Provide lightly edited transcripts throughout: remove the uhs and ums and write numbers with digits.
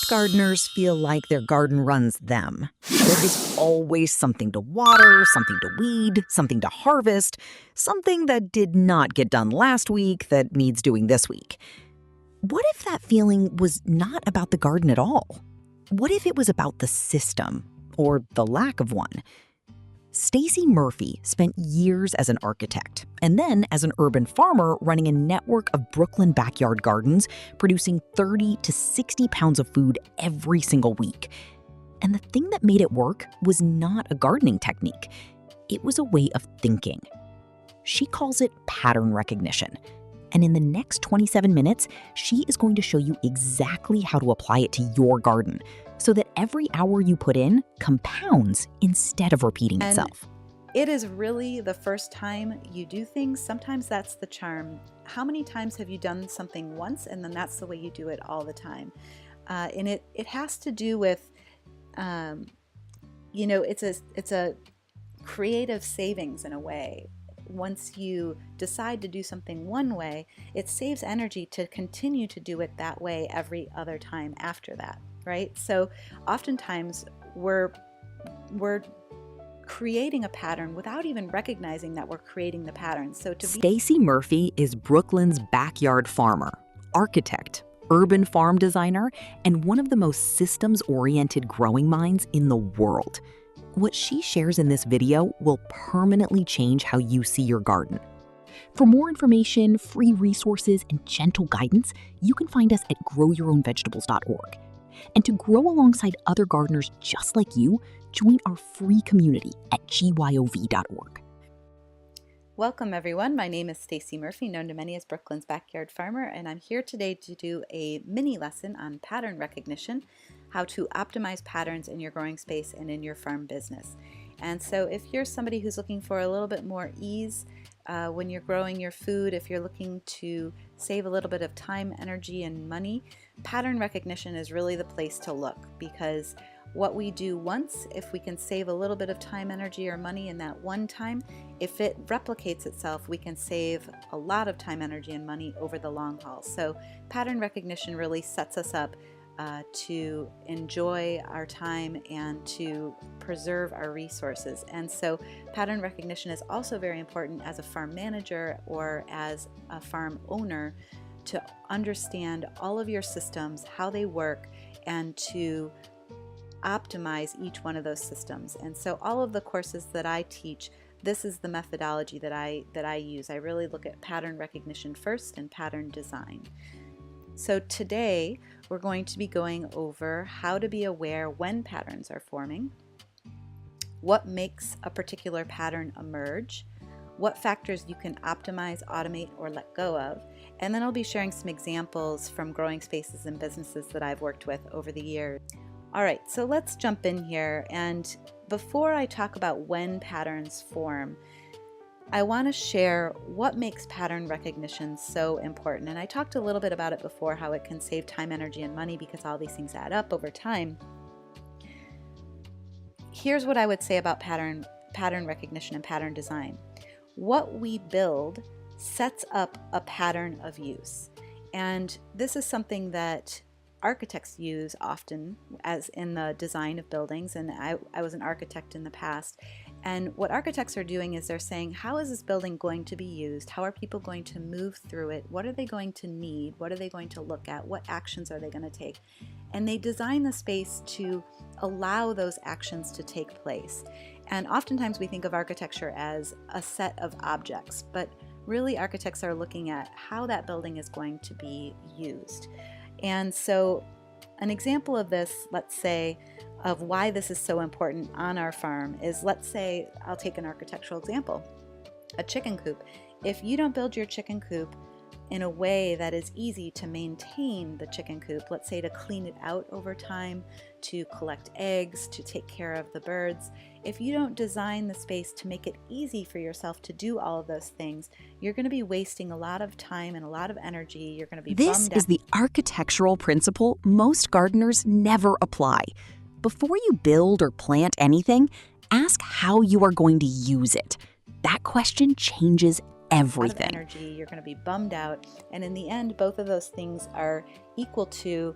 Most gardeners feel like their garden runs them. There is always something to water, something to weed, something to harvest, something that did not get done last week that needs doing this week. What if that feeling was not about the garden at all? What if it was about the system, or the lack of one? Stacey Murphy spent years as an architect and then as an urban farmer running a network of Brooklyn backyard gardens, producing 30 to 60 pounds of food every single week. And the thing that made it work was not a gardening technique. It was a way of thinking. She calls it pattern recognition. And in the next 27 minutes, she is going to show you exactly how to apply it to your garden so that every hour you put in compounds instead of repeating itself. It is really the first time you do things. Sometimes that's the charm. How many times have you done something once and then that's the way you do it all the time? And it has to do with, it's a creative savings in a way. Once you decide to do something one way, it saves energy to continue to do it that way every other time after that, right? So oftentimes we're creating a pattern without even recognizing that we're creating the pattern. Stacey Murphy is Brooklyn's backyard farmer, architect, urban farm designer, and one of the most systems-oriented growing minds in the world. What she shares in this video will permanently change how you see your garden. For more information, free resources, and gentle guidance, you can find us at growyourownvegetables.org. And to grow alongside other gardeners just like you, join our free community at gyov.org. Welcome everyone, my name is Stacey Murphy, known to many as Brooklyn's Backyard Farmer, and I'm here today to do a mini lesson on pattern recognition, how to optimize patterns in your growing space and in your farm business. And so if you're somebody who's looking for a little bit more ease when you're growing your food, if you're looking to save a little bit of time, energy, and money, pattern recognition is really the place to look, because what we do once, if we can save a little bit of time, energy, or money in that one time, if it replicates itself, we can save a lot of time, energy, and money over the long haul. So pattern recognition really sets us up to enjoy our time and to preserve our resources. And so pattern recognition is also very important as a farm manager or as a farm owner to understand all of your systems, how they work, and to optimize each one of those systems. And so all of the courses that I teach, this is the methodology that I use. I really look at pattern recognition first and pattern design. So today we're going to be going over how to be aware when patterns are forming, what makes a particular pattern emerge, what factors you can optimize, automate, or let go of, and then I'll be sharing some examples from growing spaces and businesses that I've worked with over the years. All right, so let's jump in here, and before I talk about when patterns form, I want to share what makes pattern recognition so important. And I talked a little bit about it before, how it can save time, energy, and money because all these things add up over time. Here's what I would say about pattern recognition and pattern design. What we build sets up a pattern of use. And this is something that architects use often as in the design of buildings, and I was an architect in the past. And what architects are doing is they're saying, how is this building going to be used? How are people going to move through it? What are they going to need? What are they going to look at? What actions are they going to take? And they design the space to allow those actions to take place. And oftentimes we think of architecture as a set of objects, but really architects are looking at how that building is going to be used. And so an example of this, let's say, of why this is so important on our farm is, let's say, I'll take an architectural example, a chicken coop. If you don't build your chicken coop in a way that is easy to maintain the chicken coop, let's say to clean it out over time, to collect eggs, to take care of the birds, if you don't design the space to make it easy for yourself to do all of those things, you're going to be wasting a lot of time and a lot of energy. You're going to be bummed out. This is the architectural principle most gardeners never apply. Before you build or plant anything, ask how you are going to use it. That question changes everything. A lot of energy, you're going to be bummed out, and in the end, both of those things are equal to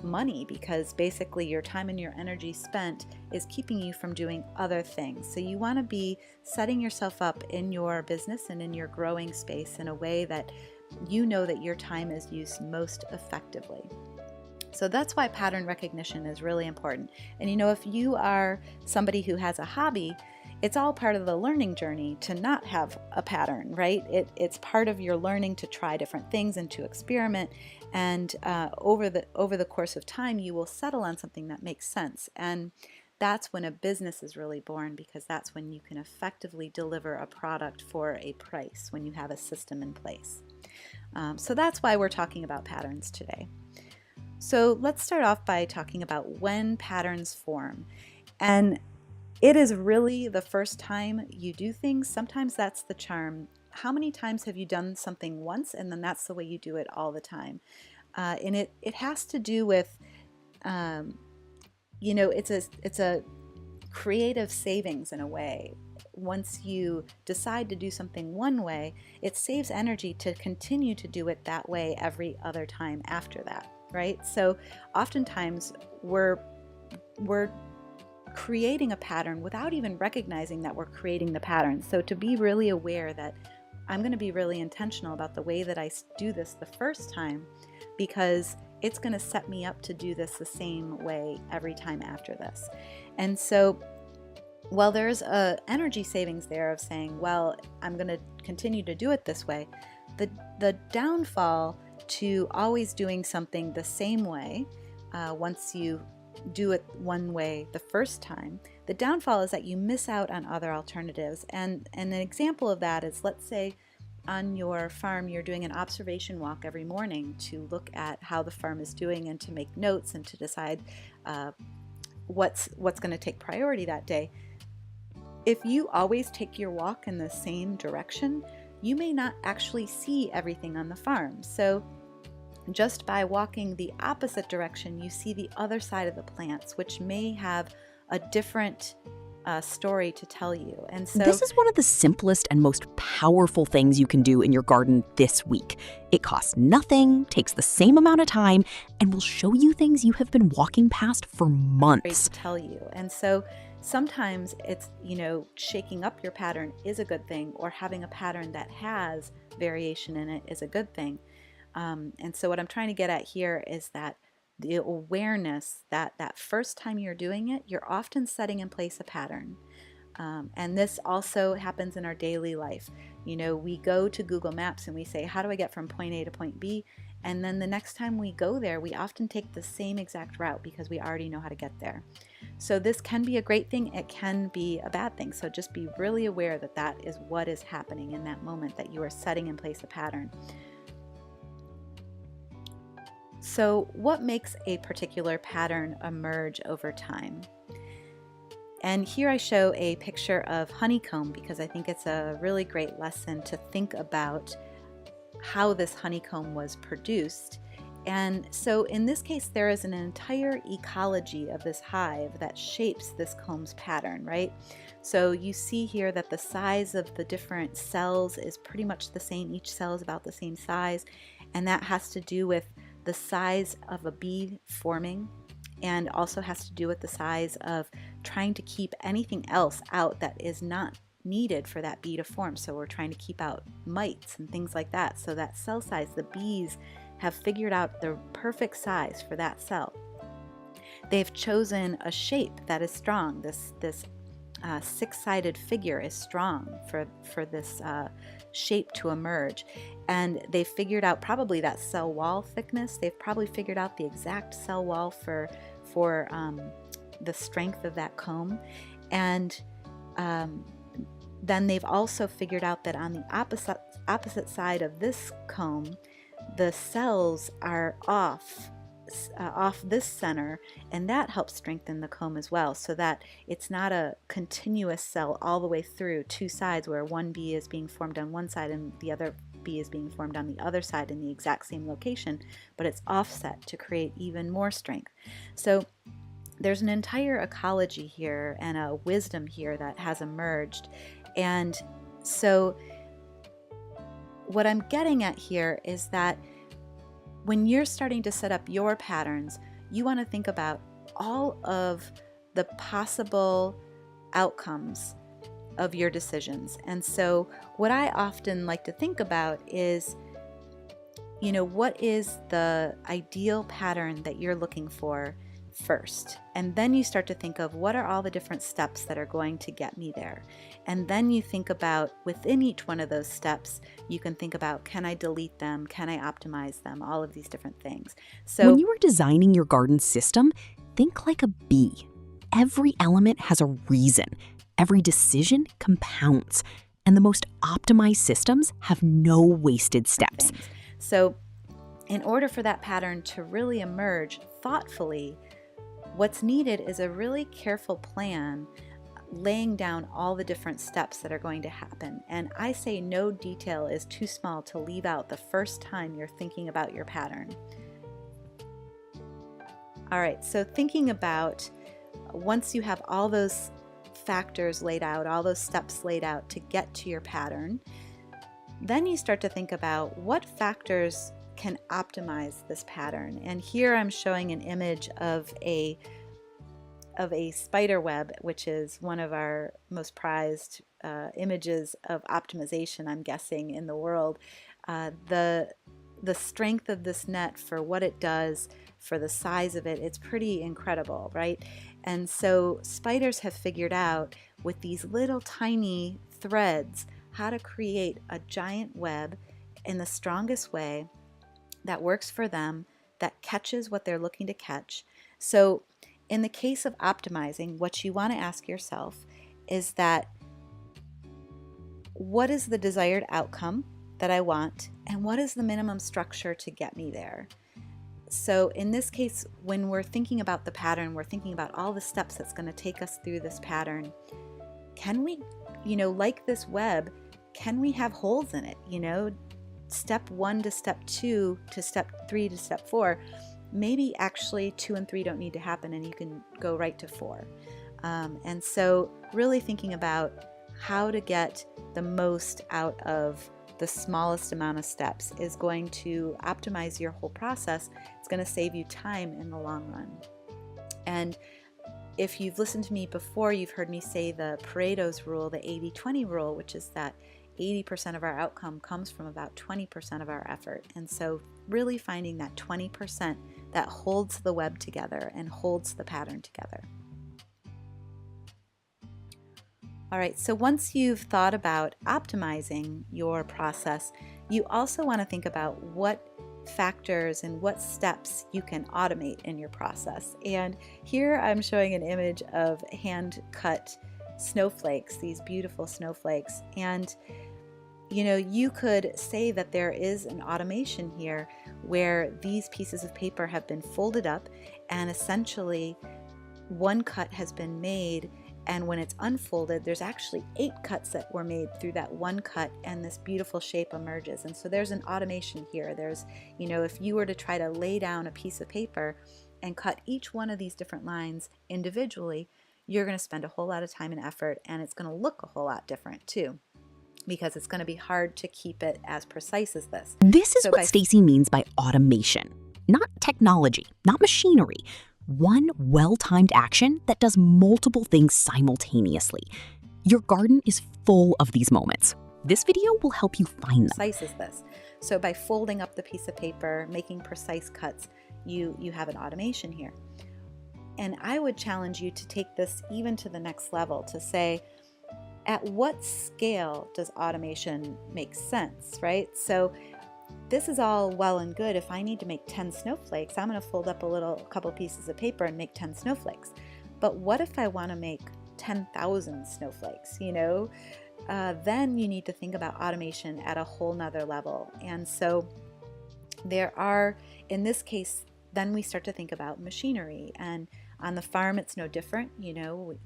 money, because basically your time and your energy spent is keeping you from doing other things. So you want to be setting yourself up in your business and in your growing space in a way that you know that your time is used most effectively. So that's why pattern recognition is really important. And if you are somebody who has a hobby, it's all part of the learning journey to not have a pattern, right? It's part of your learning to try different things and to experiment. And over the course of time, you will settle on something that makes sense. And that's when a business is really born, because that's when you can effectively deliver a product for a price, when you have a system in place. So that's why we're talking about patterns today. So let's start off by talking about when patterns form. And it is really the first time you do things. Sometimes that's the charm. How many times have you done something once and then that's the way you do it all the time? And it has to do with, it's a creative savings in a way. Once you decide to do something one way, it saves energy to continue to do it that way every other time after that, right? So oftentimes we're creating a pattern without even recognizing that we're creating the pattern. So to be really aware that I'm going to be really intentional about the way that I do this the first time, because it's going to set me up to do this the same way every time after this. And so while there's a energy savings there of saying, well, I'm going to continue to do it this way, the downfall to always doing something the same way, once you do it one way the first time, the downfall is that you miss out on other alternatives. And an example of that is, let's say on your farm you're doing an observation walk every morning to look at how the farm is doing and to make notes and to decide what's going to take priority that day. If you always take your walk in the same direction, you may not actually see everything on the farm. So just by walking the opposite direction, you see the other side of the plants, which may have a different story to tell you. And so this is one of the simplest and most powerful things you can do in your garden this week. It costs nothing, takes the same amount of time, and will show you things you have been walking past for months. To tell you. And so sometimes it's, shaking up your pattern is a good thing, or having a pattern that has variation in it is a good thing. And so what I'm trying to get at here is that the awareness that first time you're doing it, you're often setting in place a pattern. And this also happens in our daily life. We go to Google Maps and we say, how do I get from point A to point B? And then the next time we go there, we often take the same exact route because we already know how to get there. So this can be a great thing. It can be a bad thing. So just be really aware that that is what is happening in that moment, that you are setting in place a pattern. So what makes a particular pattern emerge over time? And here I show a picture of honeycomb because I think it's a really great lesson to think about how this honeycomb was produced. And so in this case, there is an entire ecology of this hive that shapes this comb's pattern, right? So you see here that the size of the different cells is pretty much the same. Each cell is about the same size. And that has to do with the size of a bee forming, and also has to do with the size of trying to keep anything else out that is not needed for that bee to form. So we're trying to keep out mites and things like that. So that cell size, the bees have figured out the perfect size for that cell. They've chosen a shape that is strong. This six-sided figure is strong for this shape to emerge. And they've figured out probably that cell wall thickness. They've probably figured out the exact cell wall for the strength of that comb. And then they've also figured out that on the opposite side of this comb, the cells are off this center, and that helps strengthen the comb as well, so that it's not a continuous cell all the way through two sides where one bee is being formed on one side and the other bee is being formed on the other side in the exact same location, but it's offset to create even more strength. So there's an entire ecology here and a wisdom here that has emerged. And so what I'm getting at here is that when you're starting to set up your patterns, you want to think about all of the possible outcomes of your decisions. And so what I often like to think about is, what is the ideal pattern that you're looking for first? And then you start to think of what are all the different steps that are going to get me there. And then you think about within each one of those steps, you can think about, can I delete them? Can I optimize them? All of these different things. So when you are designing your garden system, think like a bee. Every element has a reason. Every decision compounds. And the most optimized systems have no wasted steps. So in order for that pattern to really emerge thoughtfully, what's needed is a really careful plan laying down all the different steps that are going to happen. And I say no detail is too small to leave out the first time you're thinking about your pattern. All right, so thinking about once you have all those factors laid out, all those steps laid out to get to your pattern, then you start to think about what factors can optimize this pattern. And here I'm showing an image of a spider web, which is one of our most prized images of optimization, I'm guessing, in the world. The strength of this net for what it does, for the size of it, it's pretty incredible, right? And so spiders have figured out with these little tiny threads how to create a giant web in the strongest way that works for them, that catches what they're looking to catch. So in the case of optimizing, what you want to ask yourself is that, what is the desired outcome that I want, and what is the minimum structure to get me there? So in this case, when we're thinking about the pattern, we're thinking about all the steps that's going to take us through this pattern. Can we, like this web, can we have holes in it? Step 1 to step 2 to step 3 to step 4. Maybe actually 2 and 3 don't need to happen and you can go right to 4. And so really thinking about how to get the most out of the smallest amount of steps is going to optimize your whole process. It's going to save you time in the long run. And if you've listened to me before, you've heard me say the Pareto's rule, the 80-20 rule, which is that 80% of our outcome comes from about 20% of our effort. And so really finding that 20% that holds the web together and holds the pattern together. All right, so once you've thought about optimizing your process, you also want to think about what factors and what steps you can automate in your process. And here I'm showing an image of hand-cut snowflakes, these beautiful snowflakes. And you could say that there is an automation here where these pieces of paper have been folded up and essentially one cut has been made, and when it's unfolded, there's actually 8 cuts that were made through that one cut, and this beautiful shape emerges. And so there's an automation here. There's, if you were to try to lay down a piece of paper and cut each one of these different lines individually, you're going to spend a whole lot of time and effort, and it's going to look a whole lot different too, because it's going to be hard to keep it as precise as this. This is what Stacey means by automation. Not technology, not machinery. One well-timed action that does multiple things simultaneously. Your garden is full of these moments. This video will help you find them. Precise is this. So by folding up the piece of paper, making precise cuts, you have an automation here. And I would challenge you to take this even to the next level, to say, at what scale does automation make sense, right? So this is all well and good. If I need to make 10 snowflakes, I'm going to fold up a couple pieces of paper and make 10 snowflakes. But what if I want to make 10,000 snowflakes, then you need to think about automation at a whole nother level. And so there are, in this case, then we start to think about machinery. And on the farm, it's no different.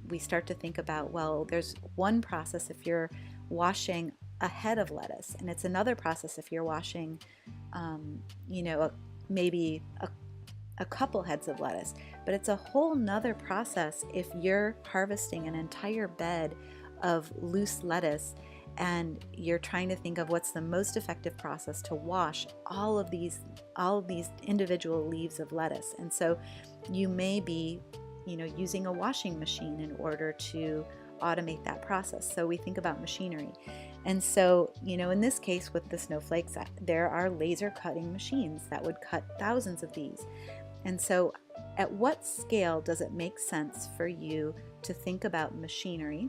We start to think about, well, there's one process if you're washing a head of lettuce, and it's another process if you're washing, maybe a couple heads of lettuce. But it's a whole nother process if you're harvesting an entire bed of loose lettuce and you're trying to think of what's the most effective process to wash all of these individual leaves of lettuce. And so You may be, using a washing machine in order to automate that process. So we think about machinery. And so, in this case with the snowflakes, there are laser cutting machines that would cut thousands of these. And so at what scale does it make sense for you to think about machinery?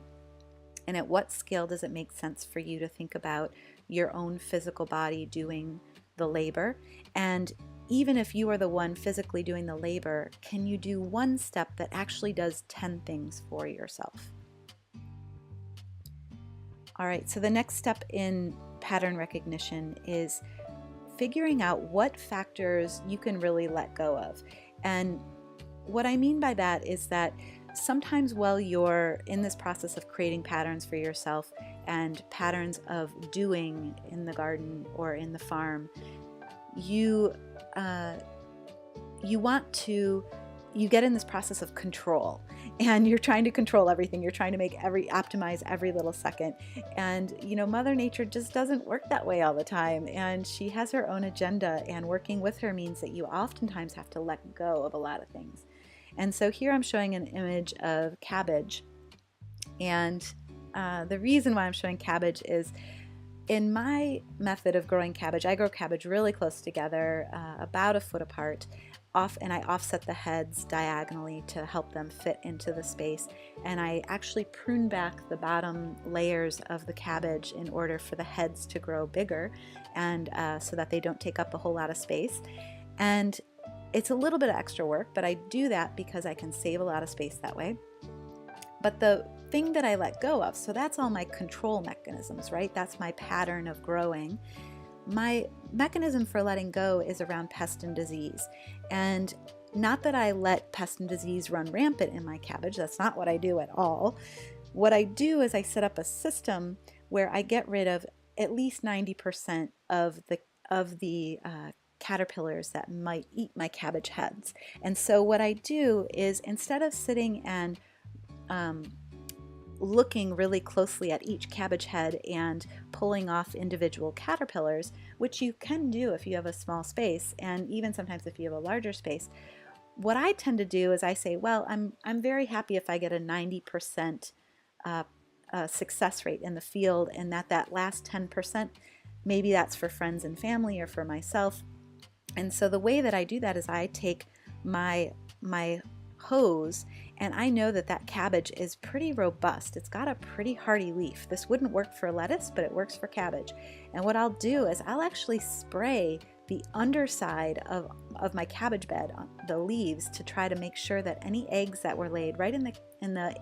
And at what scale does it make sense for you to think about your own physical body doing the labor? And even if you are the one physically doing the labor, can you do one step that actually does 10 things for yourself? All right, so the next step in pattern recognition is figuring out what factors you can really let go of. And what I mean by that is that sometimes while you're in this process of creating patterns for yourself and patterns of doing in the garden or in the farm, you get in this process of control, and you're trying to control everything. You're trying to optimize every little second. And Mother Nature just doesn't work that way all the time, and she has her own agenda, and working with her means that you oftentimes have to let go of a lot of things. And so here I'm showing an image of cabbage, and the reason why I'm showing cabbage is in my method of growing cabbage, I grow cabbage really close together, about a foot apart, and I offset the heads diagonally to help them fit into the space. And I actually prune back the bottom layers of the cabbage in order for the heads to grow bigger, and so that they don't take up a whole lot of space. And it's a little bit of extra work, but I do that because I can save a lot of space that way. But the thing that I let go of, so that's all my control mechanisms, right? That's my pattern of growing. My mechanism for letting go is around pest and disease. And not that I let pest and disease run rampant in my cabbage. That's not what I do at all. What I do is I set up a system where I get rid of at least 90% of the caterpillars that might eat my cabbage heads. And so what I do is, instead of sitting and looking really closely at each cabbage head and pulling off individual caterpillars, which you can do if you have a small space, and even sometimes if you have a larger space, what I tend to do is I say, well, I'm very happy if I get a 90% success rate in the field, and that last 10%, maybe that's for friends and family or for myself. And so the way that I do that is I take my hose, and I know that cabbage is pretty robust. It's got a pretty hardy leaf. This wouldn't work for lettuce, but it works for cabbage. And what I'll do is I'll actually spray the underside of my cabbage bed, the leaves, to try to make sure that any eggs that were laid right in the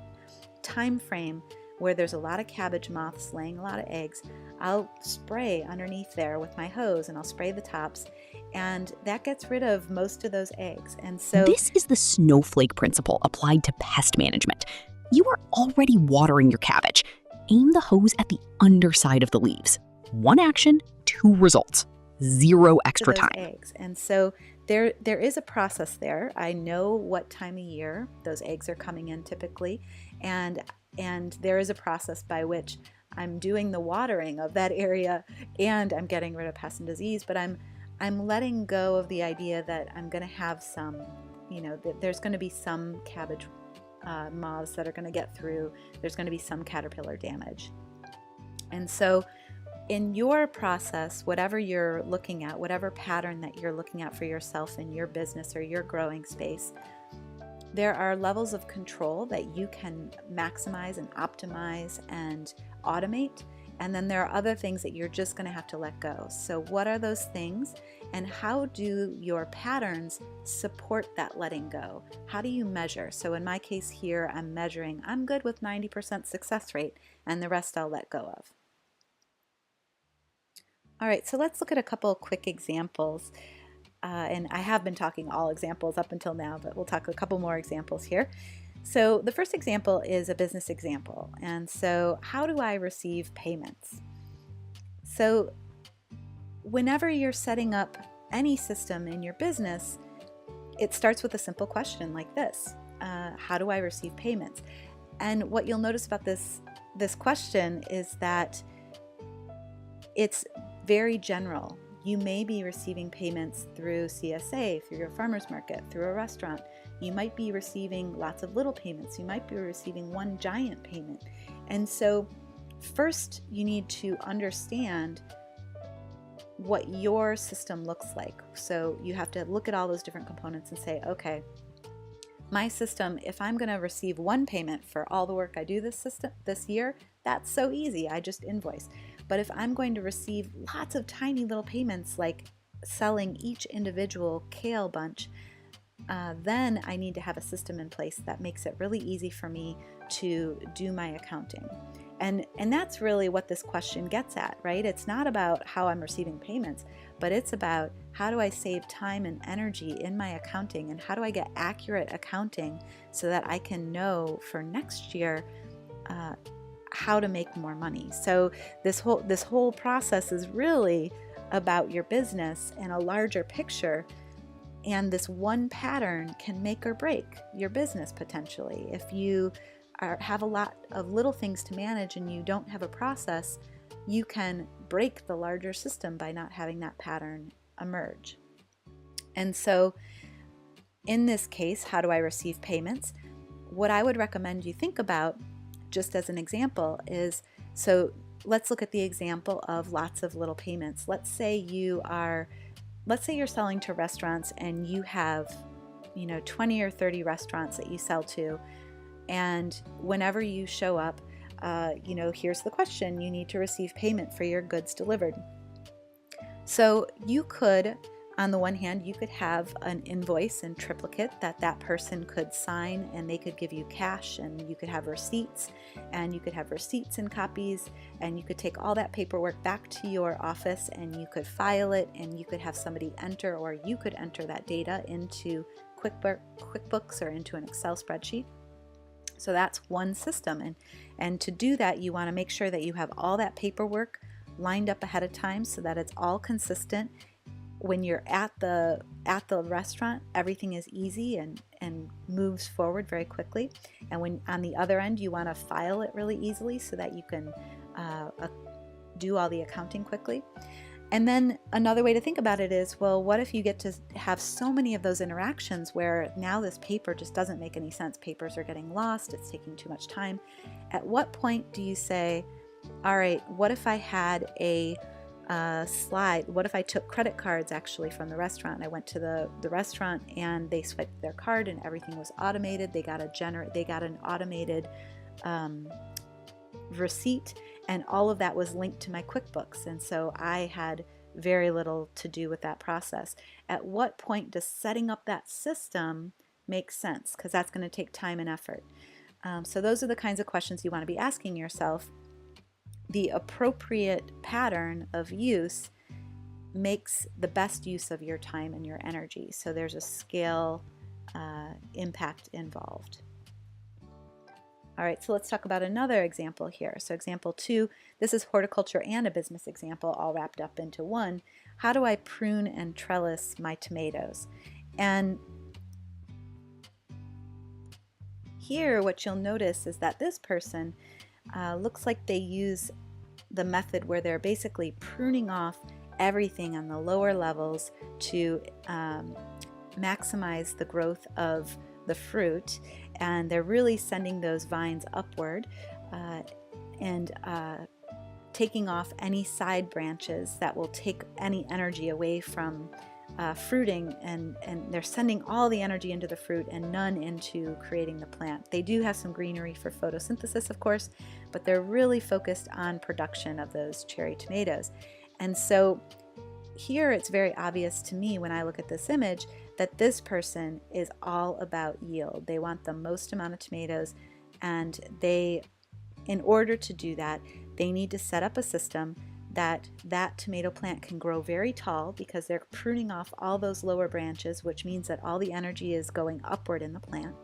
time frame where there's a lot of cabbage moths laying a lot of eggs, I'll spray underneath there with my hose, and I'll spray the tops, and that gets rid of most of those eggs. And so this is the snowflake principle applied to pest management. You are already watering your cabbage. Aim the hose at the underside of the leaves. One action, two results. Zero extra time. Eggs. And so there is a process there. I know what time of year those eggs are coming in typically, and there is a process by which I'm doing the watering of that area, and I'm getting rid of pest and disease, but I'm letting go of the idea that I'm going to have some, that there's going to be some cabbage moths that are going to get through. There's going to be some caterpillar damage. And so in your process, whatever you're looking at, whatever pattern that you're looking at for yourself in your business or your growing space, there are levels of control that you can maximize and optimize and automate. And then there are other things that you're just going to have to let go. So what are those things, and how do your patterns support that letting go? How do you measure? So in my case here, I'm measuring, I'm good with 90% success rate, and the rest I'll let go of. All right, so let's look at a couple quick examples. And I have been talking all examples up until now, but we'll talk a couple more examples here. So the first example is a business example. And so how do I receive payments? So whenever you're setting up any system in your business, it starts with a simple question like this. How do I receive payments? And what you'll notice about this question is that it's very general. You may be receiving payments through CSA, through your farmer's market, through a restaurant. You might be receiving lots of little payments. You might be receiving one giant payment. And so first you need to understand what your system looks like. So you have to look at all those different components and say, okay, my system, if I'm going to receive one payment for all the work I do this year, that's so easy. I just invoice. But if I'm going to receive lots of tiny little payments, like selling each individual kale bunch, then I need to have a system in place that makes it really easy for me to do my accounting. And that's really what this question gets at, right? It's not about how I'm receiving payments, but it's about how do I save time and energy in my accounting, and how do I get accurate accounting so that I can know for next year how to make more money. So this whole process is really about your business and a larger picture. And this one pattern can make or break your business potentially. If you have a lot of little things to manage and you don't have a process, you can break the larger system by not having that pattern emerge. And so in this case, how do I receive payments? What I would recommend you think about, just as an example, is, so let's look at the example of lots of little payments. Let's say you're selling to restaurants and you have 20 or 30 restaurants that you sell to, and whenever you show up, here's the question: you need to receive payment for your goods delivered. So you could, on the one hand, you could have an invoice in triplicate that person could sign, and they could give you cash, and you could have receipts, and you could have receipts and copies, and you could take all that paperwork back to your office and you could file it, and you could have somebody enter, or you could enter that data into QuickBooks or into an Excel spreadsheet. So that's one system, and to do that, you want to make sure that you have all that paperwork lined up ahead of time so that it's all consistent. When you're at the restaurant, everything is easy and moves forward very quickly. And when on the other end, you want to file it really easily so that you can do all the accounting quickly. And then another way to think about it is, well, what if you get to have so many of those interactions where now this paper just doesn't make any sense? Papers are getting lost, it's taking too much time. At what point do you say, all right, what if I had a slide? What if I took credit cards actually from the restaurant? I went to the restaurant and they swiped their card and everything was automated. They got an automated receipt, and all of that was linked to my QuickBooks, and so I had very little to do with that process. At what point does setting up that system make sense? Because that's going to take time and effort. So those are the kinds of questions you want to be asking yourself. The appropriate pattern of use makes the best use of your time and your energy. So there's a scale impact involved. All right, so let's talk about another example here. So example 2, this is horticulture and a business example all wrapped up into one. How do I prune and trellis my tomatoes? And here what you'll notice is that this person looks like they use the method where they're basically pruning off everything on the lower levels to maximize the growth of the fruit, and they're really sending those vines upward and taking off any side branches that will take any energy away from fruiting, and they're sending all the energy into the fruit and none into creating the plant. They do have some greenery for photosynthesis, of course, but they're really focused on production of those cherry tomatoes. And so here it's very obvious to me when I look at this image that this person is all about yield. They want the most amount of tomatoes, and in order to do that, they need to set up a system that tomato plant can grow very tall, because they're pruning off all those lower branches, which means that all the energy is going upward in the plant.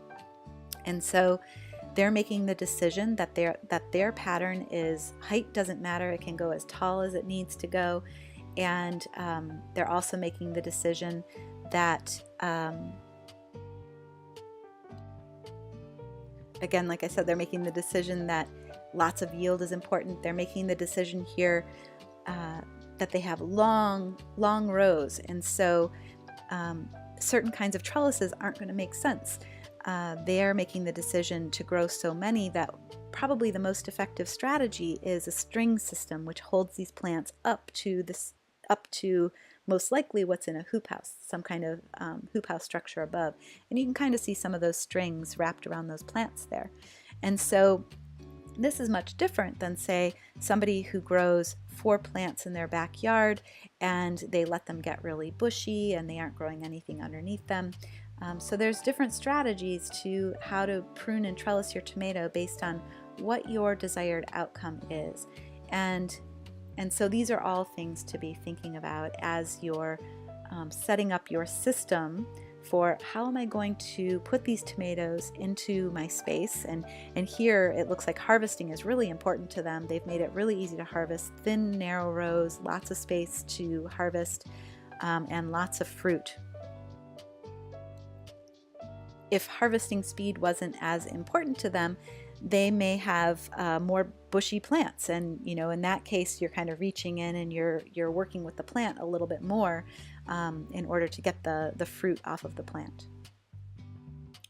And so they're making the decision that their pattern is height doesn't matter, it can go as tall as it needs to go. And they're also making the decision that again, like I said, they're making the decision that lots of yield is important. They're making the decision here that they have long rows, and so certain kinds of trellises aren't going to make sense. They're making the decision to grow so many that probably the most effective strategy is a string system, which holds these plants up to most likely what's in a hoop house, some kind of hoop house structure above. And you can kind of see some of those strings wrapped around those plants there. And so this is much different than, say, somebody who grows 4 plants in their backyard and they let them get really bushy and they aren't growing anything underneath them. So there's different strategies to how to prune and trellis your tomato based on what your desired outcome is. And so these are all things to be thinking about as you're setting up your system for how am I going to put these tomatoes into my space. And here it looks like harvesting is really important to them. They've made it really easy to harvest, thin, narrow rows, lots of space to harvest, and lots of fruit. If harvesting speed wasn't as important to them, they may have more bushy plants, and in that case you're kind of reaching in and you're working with the plant a little bit more in order to get the fruit off of the plant.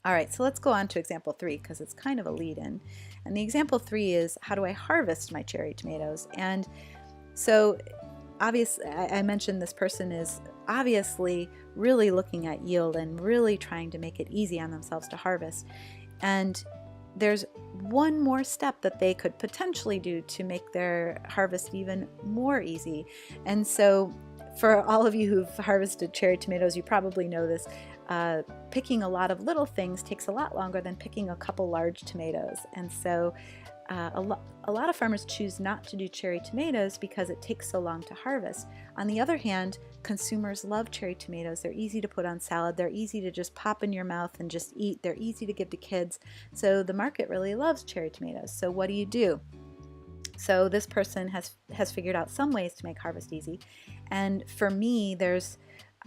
All right, so let's go on to example 3 because it's kind of a lead-in. And the example 3 is, how do I harvest my cherry tomatoes? And so obviously, I mentioned this person is obviously really looking at yield and really trying to make it easy on themselves to harvest. And there's one more step that they could potentially do to make their harvest even more easy. And so for all of you who've harvested cherry tomatoes, you probably know this. Picking a lot of little things takes a lot longer than picking a couple large tomatoes. And so a lot of farmers choose not to do cherry tomatoes because it takes so long to harvest. On the other hand, consumers love cherry tomatoes. They're easy to put on salad. They're easy to just pop in your mouth and just eat. They're easy to give to kids. So the market really loves cherry tomatoes. So what do? So this person has figured out some ways to make harvest easy. And for me,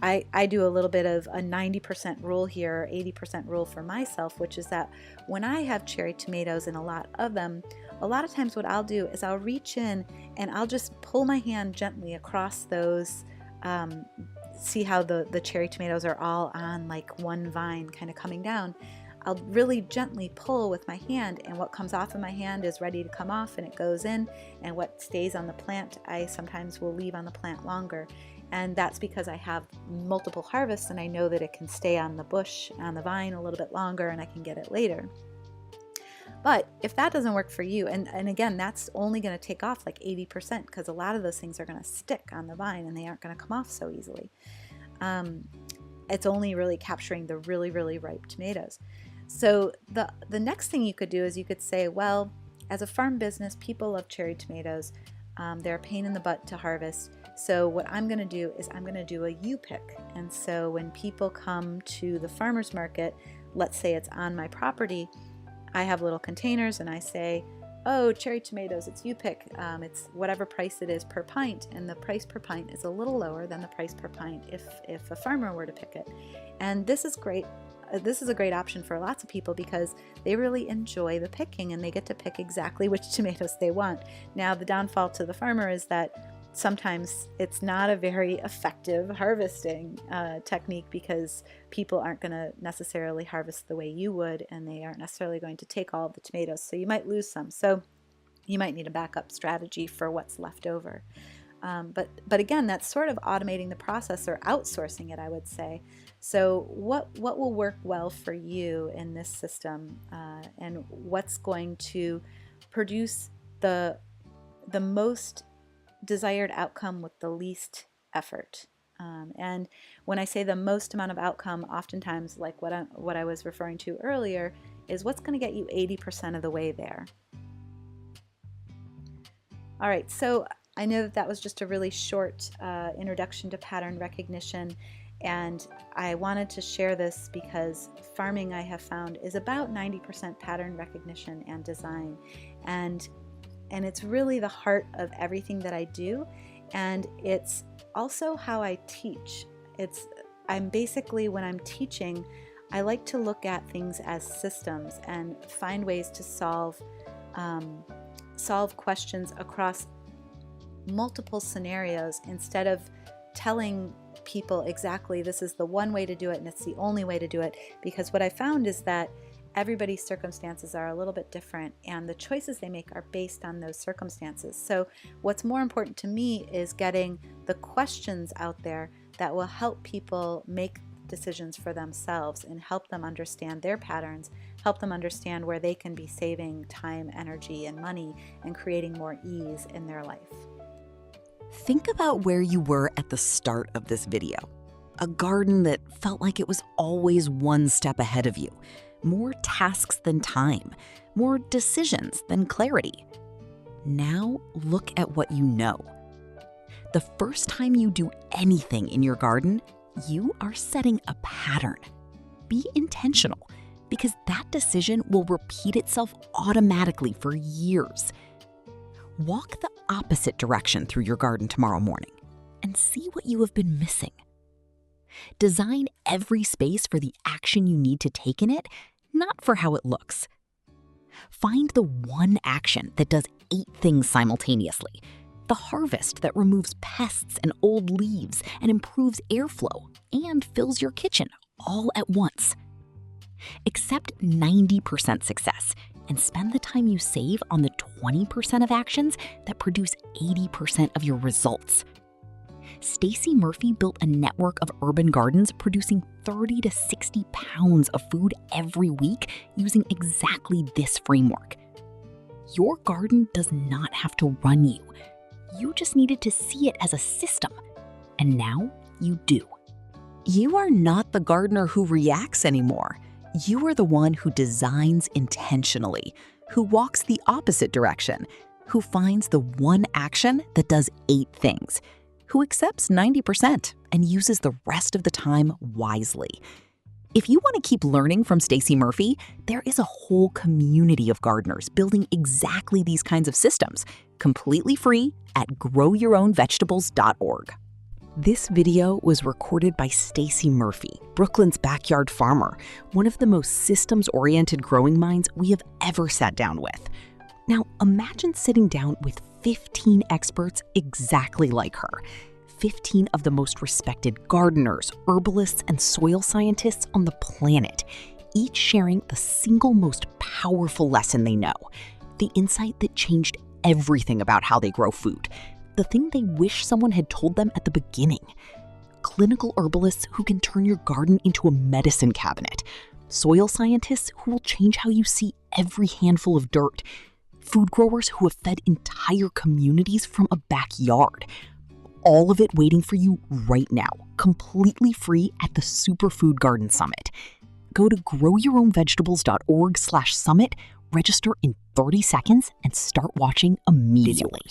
I do a little bit of a 90% rule here, 80% rule for myself, which is that when I have cherry tomatoes and a lot of them, a lot of times what I'll do is I'll reach in and I'll just pull my hand gently across those. See how the cherry tomatoes are all on like one vine kind of coming down. I'll really gently pull with my hand, and what comes off of my hand is ready to come off and it goes in, and what stays on the plant I sometimes will leave on the plant longer. And that's because I have multiple harvests and I know that it can stay on the bush, on the vine a little bit longer, and I can get it later. But if that doesn't work for you, and again, that's only going to take off like 80% because a lot of those things are going to stick on the vine and they aren't going to come off so easily. It's only really capturing the really, really ripe tomatoes. So the next thing you could do is you could say, well, as a farm business, people love cherry tomatoes. They're a pain in the butt to harvest. So what I'm going to do is I'm going to do a U-pick. And so when people come to the farmer's market, let's say it's on my property, I have little containers and I say, oh, cherry tomatoes, it's U-pick. It's whatever price it is per pint, and the price per pint is a little lower than the price per pint if a farmer were to pick it. And this is great. This is a great option for lots of people because they really enjoy the picking and they get to pick exactly which tomatoes they want. Now, the downfall to the farmer is that sometimes it's not a very effective harvesting technique because people aren't going to necessarily harvest the way you would, and they aren't necessarily going to take all of the tomatoes. So you might lose some. So you might need a backup strategy for what's left over. But again, that's sort of automating the process or outsourcing it, I would say. So what will work well for you in this system, and what's going to produce the most desired outcome with the least effort? And when I say the most amount of outcome, oftentimes, like what I was referring to earlier, is what's going to get you 80% of the way there. All right, so I know that was just a really short introduction to pattern recognition, and I wanted to share this because farming, I have found, is about 90% pattern recognition and design, and it's really the heart of everything that I do, and it's also how I teach. I'm basically, when I'm teaching, I like to look at things as systems and find ways to solve questions across multiple scenarios instead of telling people exactly this is the one way to do it and it's the only way to do it, because what I found is that everybody's circumstances are a little bit different and the choices they make are based on those circumstances. So what's more important to me is getting the questions out there that will help people make decisions for themselves and help them understand their patterns, help them understand where they can be saving time, energy, and money and creating more ease in their life. Think about where you were at the start of this video. A garden that felt like it was always one step ahead of you. More tasks than time, more decisions than clarity. Now look at what you know. The first time you do anything in your garden, you are setting a pattern. Be intentional, because that decision will repeat itself automatically for years. Walk the opposite direction through your garden tomorrow morning and see what you have been missing. Design every space for the action you need to take in it, not for how it looks. Find the one action that does 8 things simultaneously. The harvest that removes pests and old leaves and improves airflow and fills your kitchen all at once. Accept 90% success and spend the time you save on the 20% of actions that produce 80% of your results. Stacey Murphy built a network of urban gardens producing 30 to 60 pounds of food every week using exactly this framework. Your garden does not have to run you. You just needed to see it as a system, and now you do. You are not the gardener who reacts anymore. You are the one who designs intentionally, who walks the opposite direction, who finds the one action that does 8 things, who accepts 90% and uses the rest of the time wisely. If you want to keep learning from Stacey Murphy, there is a whole community of gardeners building exactly these kinds of systems, completely free at growyourownvegetables.org. This video was recorded by Stacey Murphy, Brooklyn's backyard farmer, one of the most systems-oriented growing minds we have ever sat down with. Now, imagine sitting down with 15 experts exactly like her. 15 of the most respected gardeners, herbalists, and soil scientists on the planet, each sharing the single most powerful lesson they know, the insight that changed everything about how they grow food, the thing they wish someone had told them at the beginning. Clinical herbalists who can turn your garden into a medicine cabinet, soil scientists who will change how you see every handful of dirt, food growers who have fed entire communities from a backyard. All of it waiting for you right now, completely free at the Superfood Garden Summit. Go to growyourownvegetables.org/summit, register in 30 seconds, and start watching immediately.